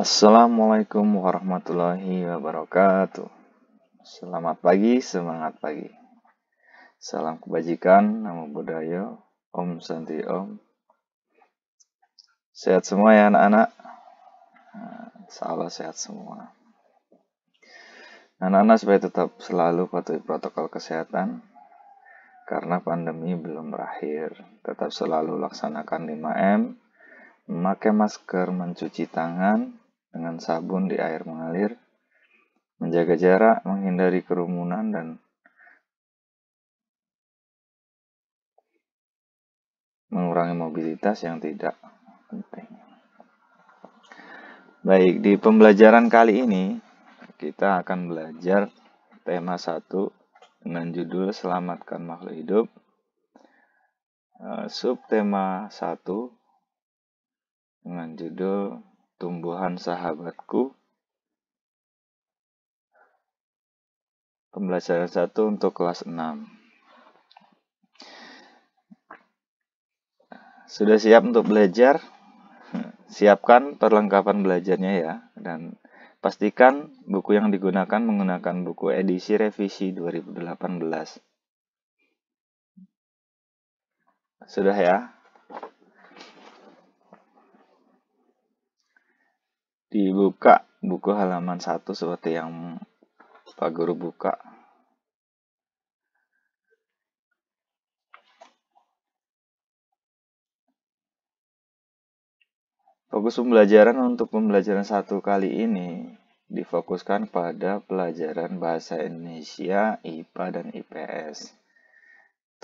Assalamualaikum warahmatullahi wabarakatuh. Selamat pagi, semangat pagi. Salam kebajikan, namo buddhaya, Om Santi Om. Sehat semua ya anak-anak? Insya Allah sehat semua. Anak-anak supaya tetap selalu patuhi protokol kesehatan karena pandemi belum berakhir. Tetap selalu laksanakan 5M, memakai masker, mencuci tangan dengan sabun di air mengalir, menjaga jarak, menghindari kerumunan, dan mengurangi mobilitas yang tidak penting. Baik, di pembelajaran kali ini kita akan belajar tema 1 dengan judul Selamatkan Makhluk Hidup. Subtema 1 dengan judul Tumbuhan Sahabatku. Pembelajaran 1 untuk kelas 6. Sudah siap untuk belajar? Siapkan perlengkapan belajarnya ya, dan pastikan buku yang digunakan menggunakan buku edisi revisi 2018. Sudah ya? Dibuka buku halaman 1 seperti yang Pak Guru buka. Fokus pembelajaran untuk pembelajaran 1 kali ini difokuskan pada pelajaran Bahasa Indonesia, IPA, dan IPS.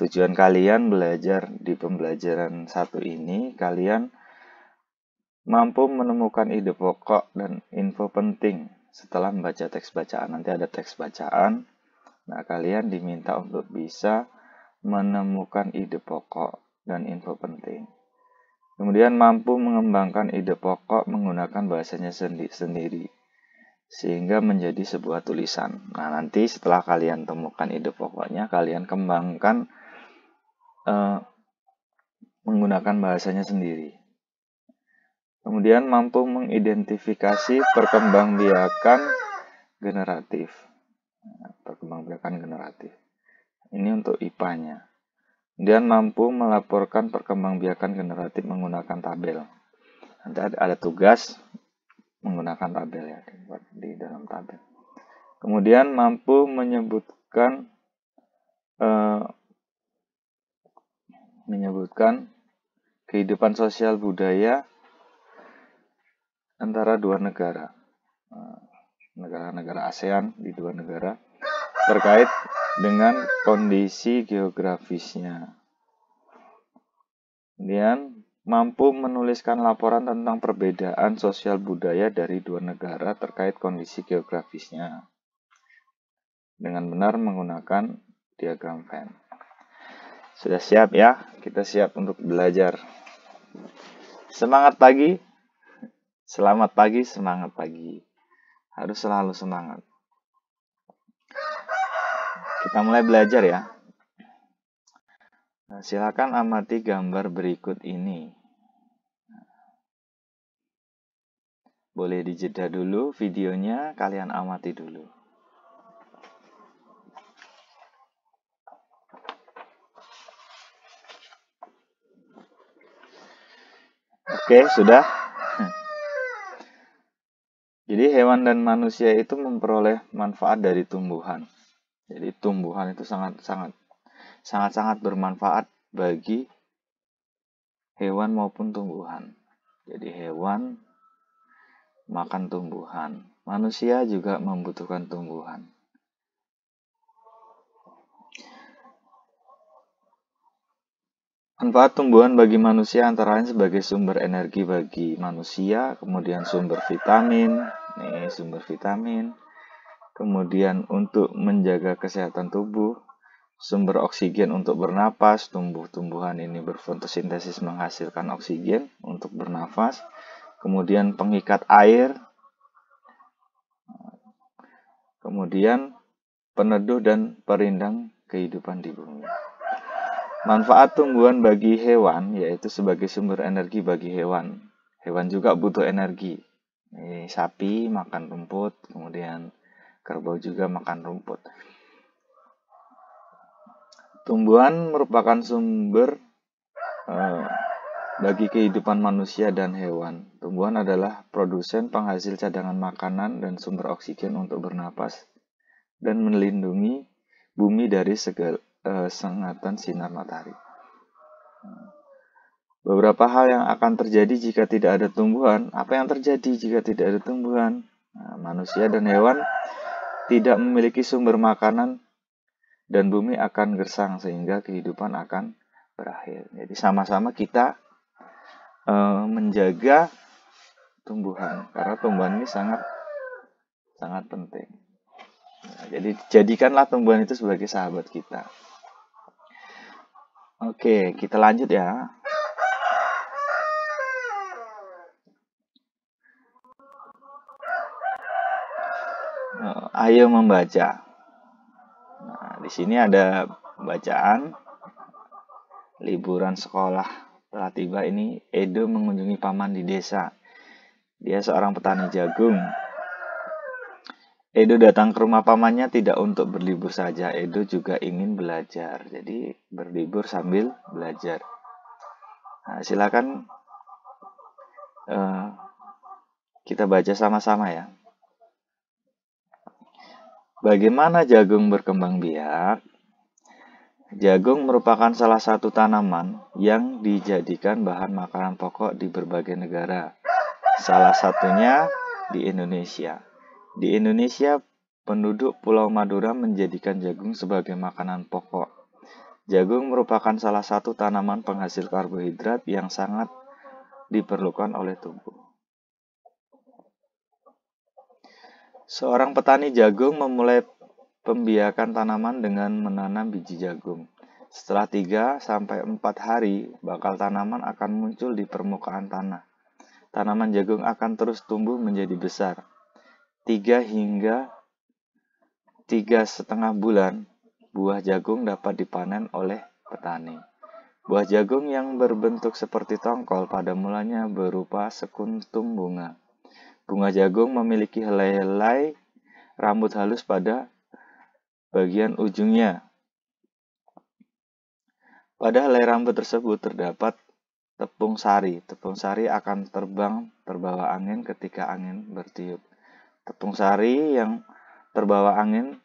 Tujuan kalian belajar di pembelajaran 1 ini, kalian mampu menemukan ide pokok dan info penting setelah membaca teks bacaan. Nanti ada teks bacaan. Nah, kalian diminta untuk bisa menemukan ide pokok dan info penting. Kemudian mampu mengembangkan ide pokok menggunakan bahasanya sendiri sehingga menjadi sebuah tulisan. Nah, nanti setelah kalian temukan ide pokoknya, kalian kembangkan menggunakan bahasanya sendiri. Kemudian mampu mengidentifikasi perkembangbiakan generatif. Perkembangbiakan generatif. Ini untuk IPA-nya. Kemudian mampu melaporkan perkembangbiakan generatif menggunakan tabel. Nanti ada tugas menggunakan tabel ya, di dalam tabel. Kemudian mampu menyebutkan kehidupan sosial budaya antara dua negara, negara-negara ASEAN di dua negara, terkait dengan kondisi geografisnya. Kemudian mampu menuliskan laporan tentang perbedaan sosial budaya dari dua negara terkait kondisi geografisnya dengan benar menggunakan diagram Venn. Sudah siap ya? Kita siap untuk belajar. Semangat pagi. Selamat pagi, semangat pagi. Harus selalu semangat. Kita mulai belajar ya. Nah, silakan amati gambar berikut ini. Boleh dijeda dulu videonya, kalian amati dulu. Oke, sudah. Jadi hewan dan manusia itu memperoleh manfaat dari tumbuhan. Jadi tumbuhan itu sangat bermanfaat bagi hewan maupun tumbuhan. Jadi hewan makan tumbuhan. Manusia juga membutuhkan tumbuhan. Manfaat tumbuhan bagi manusia antara lain sebagai sumber energi bagi manusia, kemudian sumber vitamin, kemudian untuk menjaga kesehatan tubuh, sumber oksigen untuk bernapas, tumbuh-tumbuhan ini berfotosintesis menghasilkan oksigen untuk bernapas, kemudian pengikat air, kemudian peneduh dan perindang kehidupan di bumi. Manfaat tumbuhan bagi hewan yaitu sebagai sumber energi bagi hewan. Hewan juga butuh energi. Sapi makan rumput, kemudian kerbau juga makan rumput. Tumbuhan merupakan sumber bagi kehidupan manusia dan hewan. Tumbuhan adalah produsen penghasil cadangan makanan dan sumber oksigen untuk bernapas dan melindungi bumi dari sengatan sinar matahari. Beberapa hal yang akan terjadi jika tidak ada tumbuhan. Apa yang terjadi jika tidak ada tumbuhan? Manusia dan hewan tidak memiliki sumber makanan dan bumi akan gersang sehingga kehidupan akan berakhir. Jadi sama-sama kita menjaga tumbuhan karena tumbuhan ini sangat penting. Jadi jadikanlah tumbuhan itu sebagai sahabat kita. Oke, kita lanjut ya. Ayo membaca. Nah, di sini ada bacaan. Liburan sekolah telah tiba ini. Edo mengunjungi paman di desa. Dia seorang petani jagung. Edo datang ke rumah pamannya tidak untuk berlibur saja. Edo juga ingin belajar. Jadi berlibur sambil belajar. Nah, silakan kita baca sama-sama ya. Bagaimana jagung berkembang biak? Jagung merupakan salah satu tanaman yang dijadikan bahan makanan pokok di berbagai negara. Salah satunya di Indonesia. Di Indonesia, penduduk Pulau Madura menjadikan jagung sebagai makanan pokok. Jagung merupakan salah satu tanaman penghasil karbohidrat yang sangat diperlukan oleh tubuh. Seorang petani jagung memulai pembiakan tanaman dengan menanam biji jagung. Setelah 3-4 hari, bakal tanaman akan muncul di permukaan tanah. Tanaman jagung akan terus tumbuh menjadi besar. 3 hingga 3,5 bulan, buah jagung dapat dipanen oleh petani. Buah jagung yang berbentuk seperti tongkol pada mulanya berupa sekuntum bunga. Bunga jagung memiliki helai-helai rambut halus pada bagian ujungnya. Pada helai rambut tersebut terdapat tepung sari. Tepung sari akan terbang terbawa angin ketika angin bertiup. Tepung sari yang terbawa angin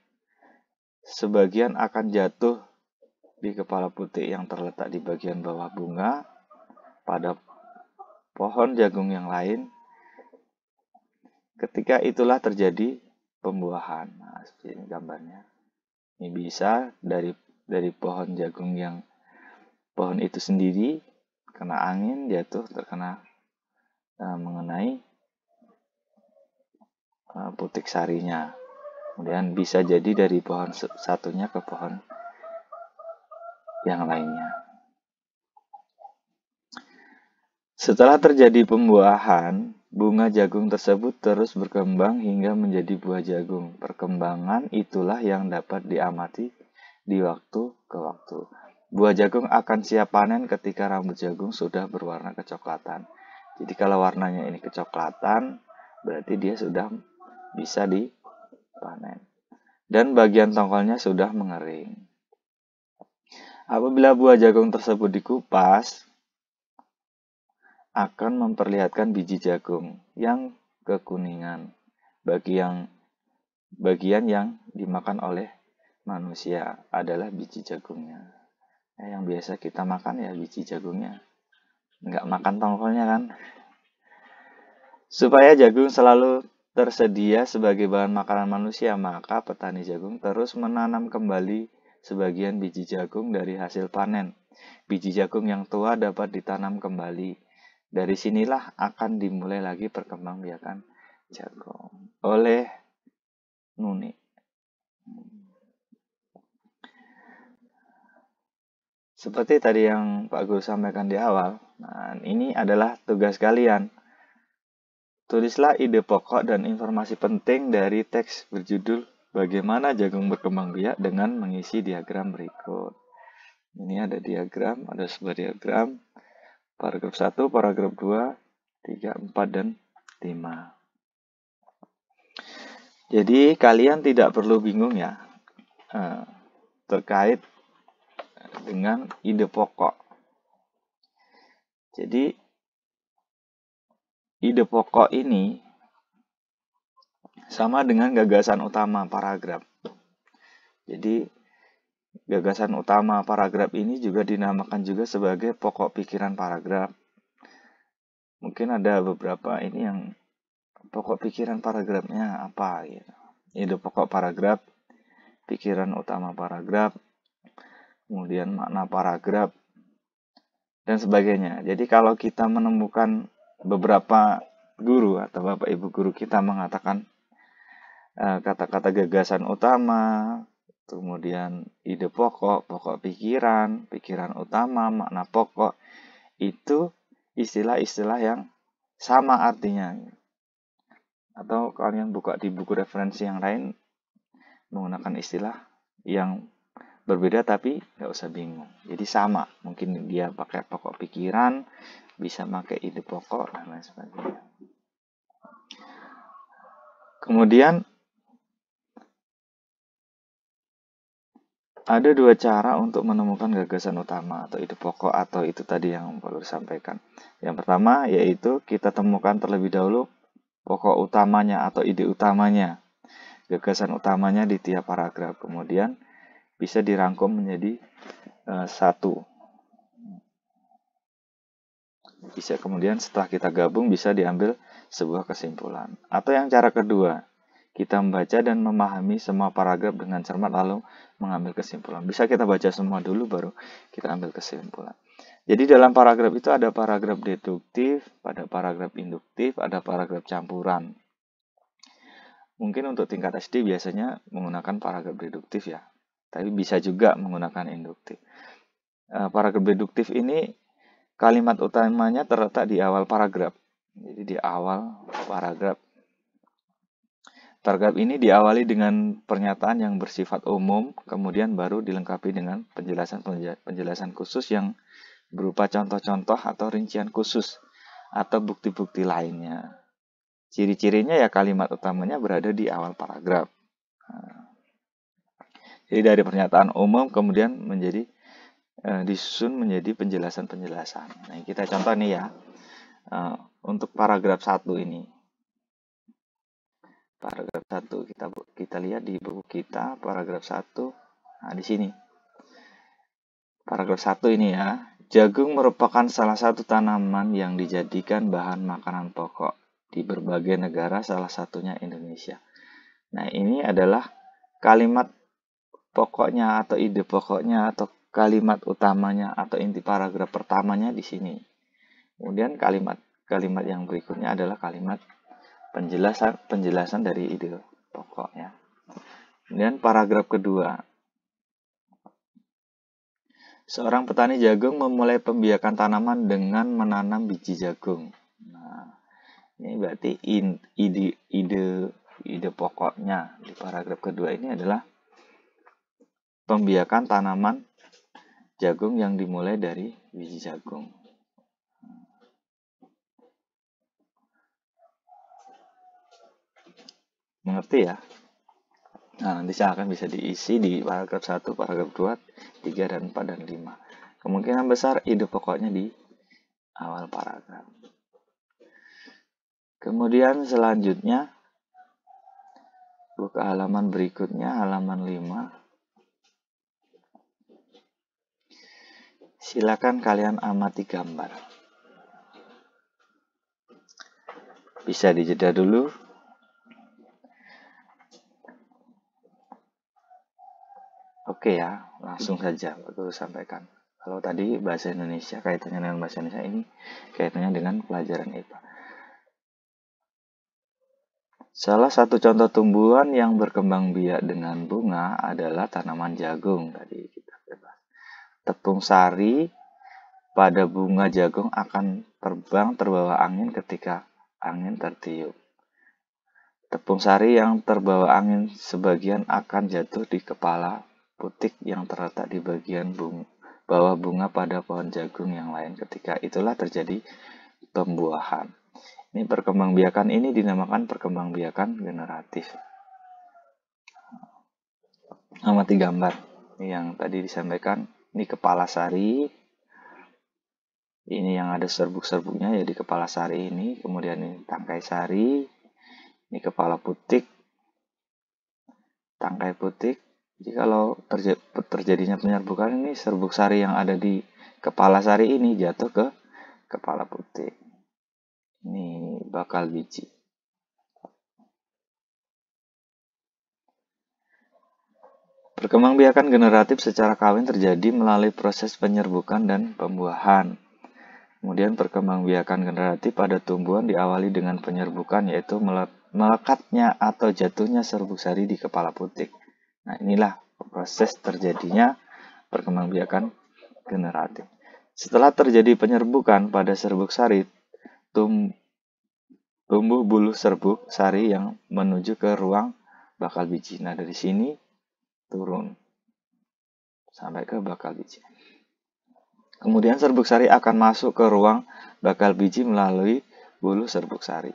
sebagian akan jatuh di kepala putik yang terletak di bagian bawah bunga pada pohon jagung yang lain. Ketika itulah terjadi pembuahan. Nah, seperti ini gambarnya. Ini bisa dari pohon jagung yang pohon itu sendiri kena angin jatuh terkena mengenai putik sarinya. Kemudian bisa jadi dari pohon satunya ke pohon yang lainnya. Setelah terjadi pembuahan, bunga jagung tersebut terus berkembang hingga menjadi buah jagung. Perkembangan itulah yang dapat diamati di waktu ke waktu. Buah jagung akan siap panen ketika rambut jagung sudah berwarna kecoklatan. Jadi kalau warnanya ini kecoklatan, berarti dia sudah bisa dipanen. Dan bagian tongkolnya sudah mengering. Apabila buah jagung tersebut dikupas, akan memperlihatkan biji jagung yang kekuningan, bagian yang dimakan oleh manusia adalah biji jagungnya. Yang biasa kita makan ya biji jagungnya, nggak makan tongkolnya kan. Supaya jagung selalu tersedia sebagai bahan makanan manusia, maka petani jagung terus menanam kembali sebagian biji jagung dari hasil panen. Biji jagung yang tua dapat ditanam kembali. Dari sinilah akan dimulai lagi perkembangbiakan jagung oleh Nuni. Seperti tadi yang Pak Guru sampaikan di awal, nah ini adalah tugas kalian. Tulislah ide pokok dan informasi penting dari teks berjudul Bagaimana Jagung Berkembang Biak dengan mengisi diagram berikut. Ini ada diagram, ada sebuah diagram. Paragraf 1, paragraf 2, 3, 4, dan 5. Jadi kalian tidak perlu bingung ya terkait dengan ide pokok. Jadi ide pokok ini sama dengan gagasan utama paragraf. Jadi gagasan utama paragraf ini juga dinamakan juga sebagai pokok pikiran paragraf. Mungkin ada beberapa ini yang pokok pikiran paragrafnya apa gitu. Ide pokok paragraf, pikiran utama paragraf, kemudian makna paragraf, dan sebagainya. Jadi kalau kita menemukan beberapa guru atau bapak ibu guru kita mengatakan kata-kata gagasan utama, kemudian ide pokok, pokok pikiran, pikiran utama, makna pokok, itu istilah-istilah yang sama artinya. Atau kalian buka di buku referensi yang lain menggunakan istilah yang berbeda tapi nggak usah bingung. Jadi sama, mungkin dia pakai pokok pikiran, bisa pakai ide pokok dan lain sebagainya. Kemudian ada dua cara untuk menemukan gagasan utama atau ide pokok atau itu tadi yang perlu disampaikan. Yang pertama yaitu kita temukan terlebih dahulu pokok utamanya atau ide utamanya, gagasan utamanya di tiap paragraf. Kemudian bisa dirangkum menjadi satu. Bisa kemudian setelah kita gabung bisa diambil sebuah kesimpulan. Atau yang cara kedua, kita membaca dan memahami semua paragraf dengan cermat lalu mengambil kesimpulan. Bisa kita baca semua dulu baru kita ambil kesimpulan. Jadi dalam paragraf itu ada paragraf deduktif, ada paragraf induktif, ada paragraf campuran. Mungkin untuk tingkat SD biasanya menggunakan paragraf deduktif ya, tapi bisa juga menggunakan induktif. Paragraf deduktif ini kalimat utamanya terletak di awal paragraf. Jadi di awal paragraf. Paragraf ini diawali dengan pernyataan yang bersifat umum, kemudian baru dilengkapi dengan penjelasan khusus yang berupa contoh-contoh atau rincian khusus atau bukti-bukti lainnya. Ciri-cirinya ya kalimat utamanya berada di awal paragraf. Jadi dari pernyataan umum kemudian menjadi disusun menjadi penjelasan-penjelasan. Nah, kita contoh nih ya. Untuk paragraf 1 ini. Paragraf 1 kita lihat di buku kita paragraf 1. Nah, di sini. Paragraf 1 ini ya. Jagung merupakan salah satu tanaman yang dijadikan bahan makanan pokok di berbagai negara, salah satunya Indonesia. Nah, ini adalah kalimat pokoknya atau ide pokoknya atau kalimat utamanya atau inti paragraf pertamanya di sini. Kemudian kalimat yang berikutnya adalah kalimat penjelasan dari ide pokoknya. Kemudian paragraf kedua. Seorang petani jagung memulai pembiakan tanaman dengan menanam biji jagung. Nah, ini berarti ide pokoknya di paragraf kedua ini adalah pembiakan tanaman jagung yang dimulai dari biji jagung. Mengerti ya? Nah, nanti akan bisa diisi di paragraf 1, paragraf 2, 3, dan 4, dan 5. Kemungkinan besar ide pokoknya di awal paragraf. Kemudian selanjutnya, buka halaman berikutnya, halaman 5. Silakan kalian amati gambar. Bisa dijeda dulu. Oke ya, langsung saja aku sampaikan. Kalau tadi bahasa Indonesia, kaitannya dengan bahasa Indonesia, ini kaitannya dengan pelajaran IPA. Salah satu contoh tumbuhan yang berkembang biak dengan bunga adalah tanaman jagung. Tadi kita bahas. Tepung sari pada bunga jagung akan terbang terbawa angin ketika angin tertiup. Tepung sari yang terbawa angin sebagian akan jatuh di kepala putik yang terletak di bagian bawah bunga pada pohon jagung yang lain. Ketika itulah terjadi pembuahan. Ini perkembangbiakan ini dinamakan perkembangbiakan generatif. amati gambar yang tadi disampaikan. Ini kepala sari, ini yang ada serbuk-serbuknya ya di kepala sari ini, kemudian ini tangkai sari, ini kepala putik, tangkai putik. Jadi kalau terjadinya penyerbukan, ini serbuk sari yang ada di kepala sari ini jatuh ke kepala putik. Ini bakal biji. Perkembangbiakan generatif secara kawin terjadi melalui proses penyerbukan dan pembuahan. Kemudian perkembangbiakan generatif pada tumbuhan diawali dengan penyerbukan, yaitu melekatnya atau jatuhnya serbuk sari di kepala putik. Nah, inilah proses terjadinya perkembangbiakan generatif. Setelah terjadi penyerbukan pada serbuk sari, tumbuh bulu serbuk sari yang menuju ke ruang bakal biji. Nah, dari sini turun sampai ke bakal biji. Kemudian serbuk sari akan masuk ke ruang bakal biji melalui bulu serbuk sari.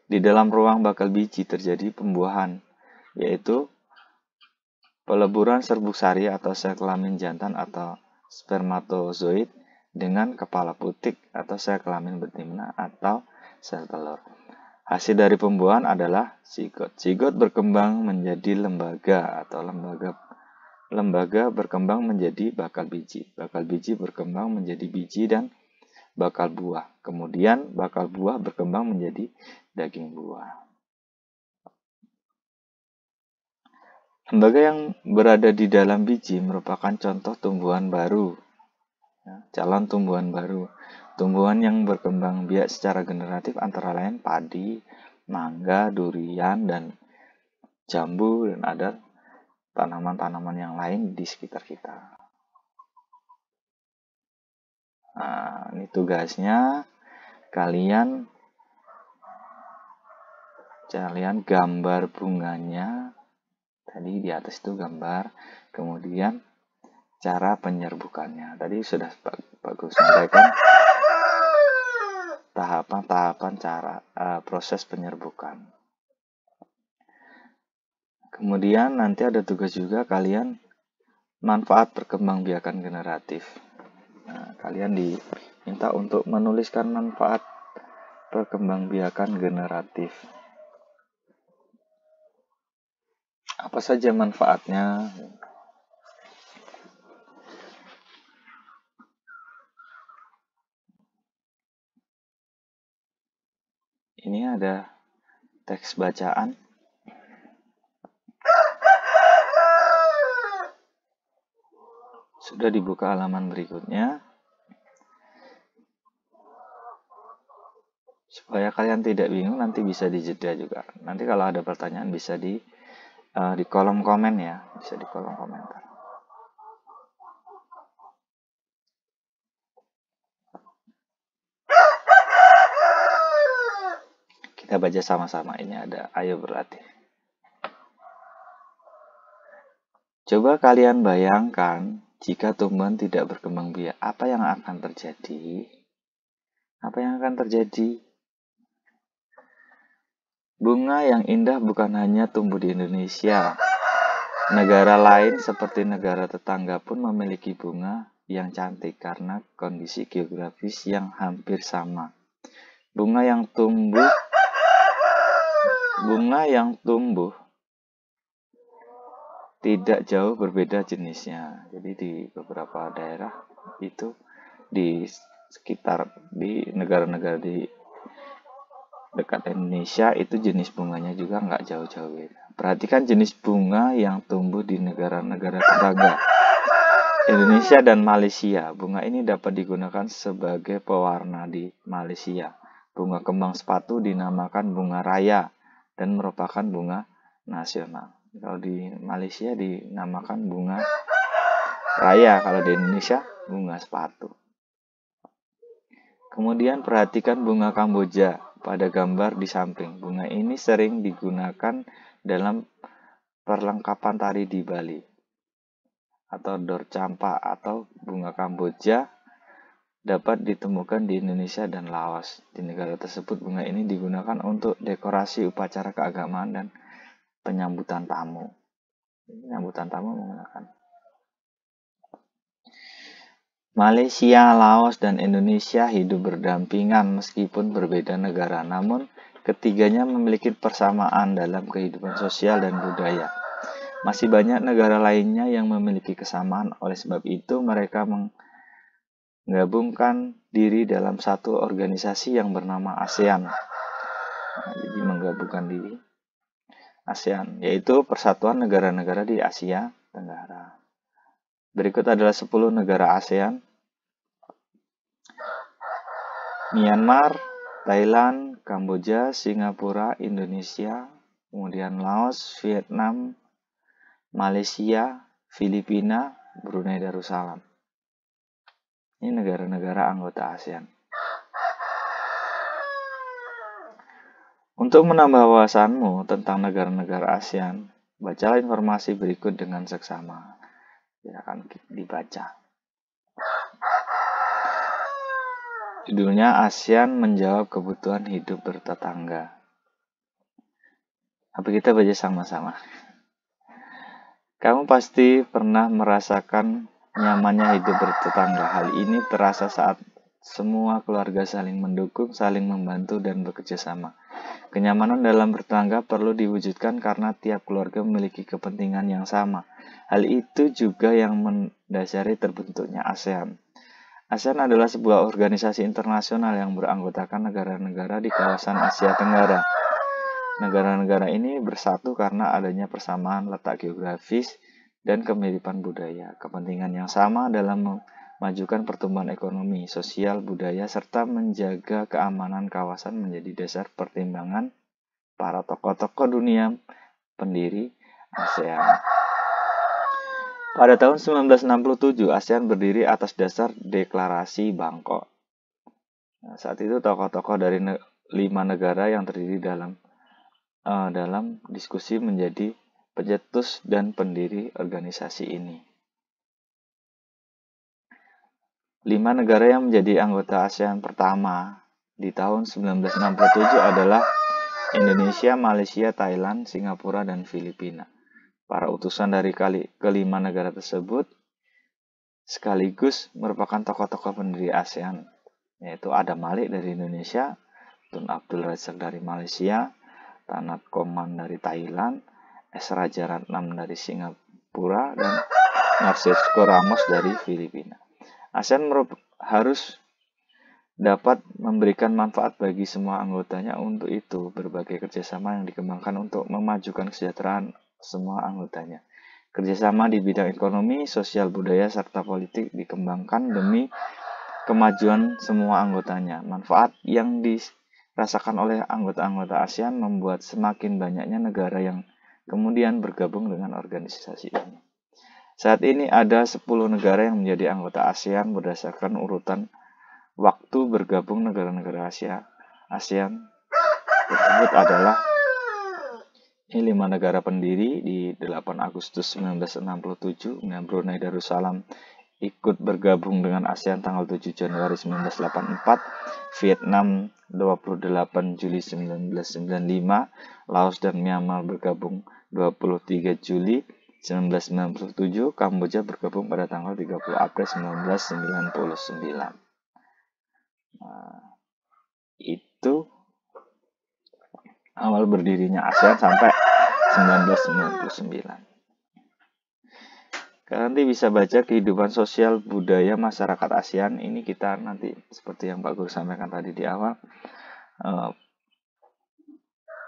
Di dalam ruang bakal biji terjadi pembuahan, yaitu peleburan serbuk sari atau sel kelamin jantan atau spermatozoid dengan kepala putik atau sel kelamin betina atau sel telur. Hasil dari pembuahan adalah zigot. Zigot berkembang menjadi lembaga atau lembaga berkembang menjadi bakal biji. Bakal biji berkembang menjadi biji dan bakal buah. Kemudian bakal buah berkembang menjadi daging buah. Lembaga yang berada di dalam biji merupakan contoh tumbuhan baru. Calon tumbuhan baru. Tumbuhan yang berkembang biak secara generatif antara lain padi, mangga, durian, dan jambu, dan ada tanaman-tanaman yang lain di sekitar kita. Nah, ini tugasnya kalian gambar bunganya. Tadi di atas itu gambar, kemudian cara penyerbukannya. Tadi sudah bagus sampaikan tahapan-tahapan cara proses penyerbukan. Kemudian nanti ada tugas juga kalian manfaat perkembangbiakan generatif. Nah, kalian diminta untuk menuliskan manfaat perkembangbiakan generatif. Apa saja manfaatnya? Ini ada teks bacaan. Sudah dibuka halaman berikutnya. Supaya kalian tidak bingung, nanti bisa dijeda juga. Nanti kalau ada pertanyaan bisa di kolom komen ya, bisa di kolom komentar. Kita baca sama-sama, ini ada ayo berlatih. Coba kalian bayangkan jika tumbuhan tidak berkembang biak, apa yang akan terjadi? Apa yang akan terjadi? Bunga yang indah bukan hanya tumbuh di Indonesia. Negara lain seperti negara tetangga pun memiliki bunga yang cantik karena kondisi geografis yang hampir sama. Bunga yang tumbuh tidak jauh berbeda jenisnya. Jadi di beberapa daerah itu di sekitar di negara-negara di dekat Indonesia itu jenis bunganya juga nggak jauh-jauh beda. Perhatikan jenis bunga yang tumbuh di negara-negara tetangga Indonesia dan Malaysia. Bunga ini dapat digunakan sebagai pewarna di Malaysia. Bunga kembang sepatu dinamakan bunga raya dan merupakan bunga nasional. Kalau di Malaysia dinamakan bunga raya, kalau di Indonesia bunga sepatu. Kemudian perhatikan bunga Kamboja pada gambar di samping. Bunga ini sering digunakan dalam perlengkapan tari di Bali atau dor campa atau bunga Kamboja dapat ditemukan di Indonesia dan Laos. Di negara tersebut bunga ini digunakan untuk dekorasi upacara keagamaan dan penyambutan tamu. Sambutan tamu menggunakan. Malaysia, Laos, dan Indonesia hidup berdampingan meskipun berbeda negara, namun ketiganya memiliki persamaan dalam kehidupan sosial dan budaya. Masih banyak negara lainnya yang memiliki kesamaan, oleh sebab itu mereka menggabungkan diri dalam satu organisasi yang bernama ASEAN. Jadi menggabungkan diri ASEAN, yaitu Persatuan Negara-Negara di Asia Tenggara. Berikut adalah 10 negara ASEAN: Myanmar, Thailand, Kamboja, Singapura, Indonesia, kemudian Laos, Vietnam, Malaysia, Filipina, Brunei Darussalam. Ini negara-negara anggota ASEAN. Untuk menambah wawasanmu tentang negara-negara ASEAN, bacalah informasi berikut dengan seksama. Silakan dibaca. Judulnya ASEAN menjawab kebutuhan hidup bertetangga. Apa kita baca sama-sama? Kamu pasti pernah merasakan nyamannya hidup bertetangga. Hal ini terasa saat semua keluarga saling mendukung, saling membantu, dan bekerja sama. Kenyamanan dalam bertetangga perlu diwujudkan karena tiap keluarga memiliki kepentingan yang sama. Hal itu juga yang mendasari terbentuknya ASEAN. ASEAN adalah sebuah organisasi internasional yang beranggotakan negara-negara di kawasan Asia Tenggara. Negara-negara ini bersatu karena adanya persamaan letak geografis dan kemiripan budaya. Kepentingan yang sama dalam memajukan pertumbuhan ekonomi, sosial, budaya, serta menjaga keamanan kawasan menjadi dasar pertimbangan para tokoh-tokoh dunia pendiri ASEAN. Pada tahun 1967, ASEAN berdiri atas dasar Deklarasi Bangkok. Saat itu tokoh-tokoh dari 5 negara yang terdiri dalam diskusi menjadi pencetus dan pendiri organisasi ini. 5 negara yang menjadi anggota ASEAN pertama di tahun 1967 adalah Indonesia, Malaysia, Thailand, Singapura, dan Filipina. Para utusan dari kelima negara tersebut sekaligus merupakan tokoh-tokoh pendiri ASEAN, yaitu Adam Malik dari Indonesia, Tun Abdul Razak dari Malaysia, Tanat Koman dari Thailand, S. Rajaratnam dari Singapura, dan Narcisco Ramos dari Filipina. ASEAN harus dapat memberikan manfaat bagi semua anggotanya. Untuk itu, berbagai kerjasama yang dikembangkan untuk memajukan kesejahteraan semua anggotanya. Kerjasama di bidang ekonomi, sosial, budaya, serta politik dikembangkan demi kemajuan semua anggotanya. Manfaat yang dirasakan oleh anggota-anggota ASEAN membuat semakin banyaknya negara yang kemudian bergabung dengan organisasi ini. Saat ini ada 10 negara yang menjadi anggota ASEAN berdasarkan urutan waktu bergabung negara-negara ASEAN tersebut adalah 5 negara pendiri di 8 Agustus 1967, Brunei Darussalam ikut bergabung dengan ASEAN tanggal 7 Januari 1984, Vietnam 28 Juli 1995, Laos dan Myanmar bergabung 23 Juli 1997, Kamboja bergabung pada tanggal 30 April 1999. Itu awal berdirinya ASEAN sampai 1999. Kalian nanti bisa baca kehidupan sosial budaya masyarakat ASEAN. Ini kita nanti seperti yang Pak Guru sampaikan tadi di awal,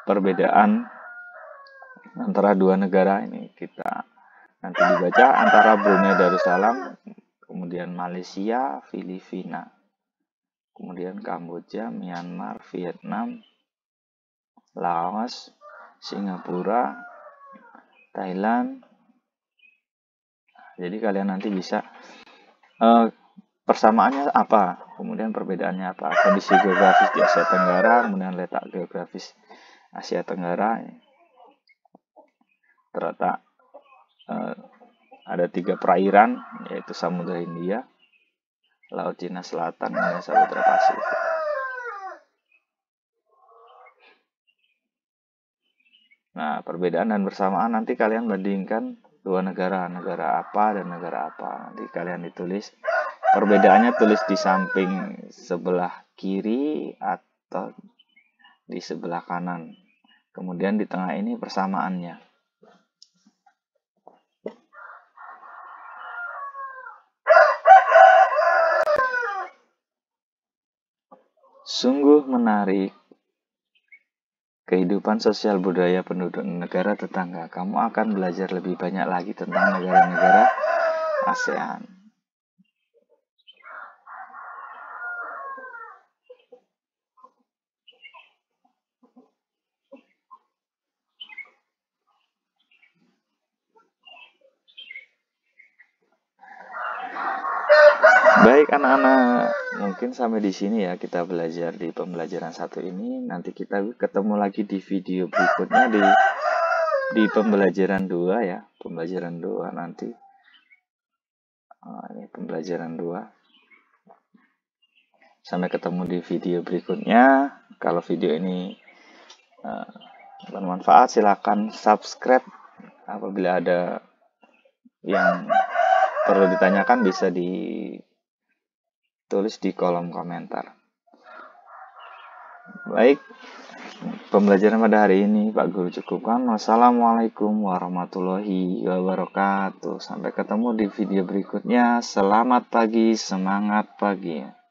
perbedaan antara dua negara ini kita nanti dibaca antara Brunei Darussalam, kemudian Malaysia, Filipina, kemudian Kamboja, Myanmar, Vietnam, Laos, Singapura, Thailand. Jadi kalian nanti bisa persamaannya apa, kemudian perbedaannya apa, kondisi geografis di Asia Tenggara, kemudian letak geografis Asia Tenggara terletak ada 3 perairan, yaitu Samudra Hindia, Laut Cina Selatan, dan Samudra Pasifik. Nah, perbedaan dan persamaan nanti kalian bandingkan dua negara, negara apa dan negara apa. Nanti kalian ditulis, perbedaannya tulis di samping sebelah kiri atau di sebelah kanan. Kemudian di tengah ini persamaannya. Sungguh menarik kehidupan sosial budaya penduduk negara tetangga. Kamu akan belajar lebih banyak lagi tentang negara-negara ASEAN. Baik anak-anak, mungkin sampai di sini ya kita belajar di pembelajaran 1 ini. Nanti kita ketemu lagi di video berikutnya di pembelajaran 2 ya. Pembelajaran 2 nanti. Ini pembelajaran 2. Sampai ketemu di video berikutnya. Kalau video ini bermanfaat, silakan subscribe. Apabila ada yang perlu ditanyakan bisa ditulis di kolom komentar. Baik, pembelajaran pada hari ini Pak Guru cukupkan. Wassalamualaikum warahmatullahi wabarakatuh. Sampai ketemu di video berikutnya. Selamat pagi, semangat pagi.